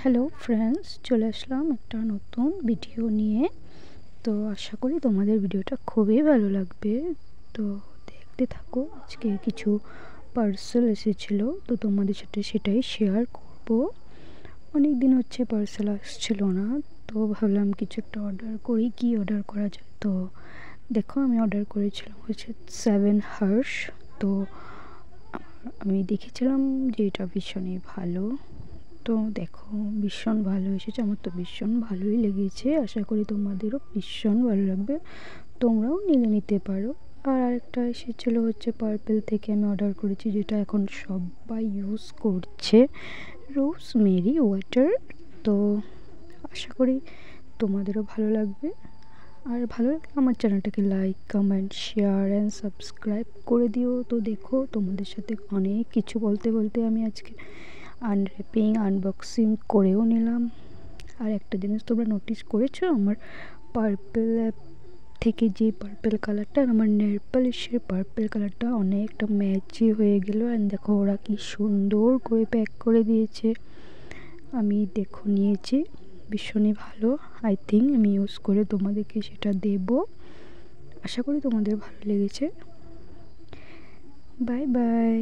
Hello friends, চলে আসলাম একটা নতুন ভিডিও নিয়ে। তো আশা করি তোমাদের ভিডিওটা খুবই ভালো লাগবে। তো দেখতে থাকো। আজকে কিছু পার্সেল এসেছিলো, তো তোমাদের সাথে সেটাই শেয়ার করব। অনেক দিন হচ্ছে পার্সেল আসছিল না, তো ভাবলাম কিছু একটা অর্ডার করি। কি অর্ডার করা যায়? তো দেখো, আমি অর্ডার করেছিলাম হচ্ছে 7 হার্স। তো আমি দেখেছিলাম যে এটা ভীষণই ভালো। তো দেখো, ভীষণ ভালো এসেছে। আমার তো ভীষণ ভালোই লেগেছে। আশা করি তোমাদেরও ভীষণ ভালো লাগবে, তোমরাও নিতে পারো। আর আরেকটা এসেছিলো হচ্ছে পার্পেল থেকে, আমি অর্ডার করেছি, যেটা এখন সবাই ইউজ করছে, রোজমেরি ওয়াটার। তো আশা করি তোমাদেরও ভালো লাগবে। আর ভালো লাগলে আমার চ্যানেলটাকে like, comment, share and subscribe করে দিও। তো দেখো, তোমাদের সাথে অনেক কিছু বলতে বলতে আমি আজকে আনর্যাপিং, আনবক্সিং করেও নিলাম। আর একটা জিনিস তোমরা নোটিস করেছো, আমার পার্পেল অ্যাপ থেকে যে পার্পেল কালারটা, আর আমার নেল পলিশের পার্পেল কালারটা অনেকটা ম্যাচই হয়ে গেল। অ্যান্ড দেখো ওরা কি সুন্দর করে প্যাক করে দিয়েছে। আমি দেখো নিয়েছি, ভীষণই ভালো। আই থিঙ্ক আমি ইউজ করে তোমাদেরকে সেটা দেব। আশা করি তোমাদের ভালো লেগেছে। Bye bye.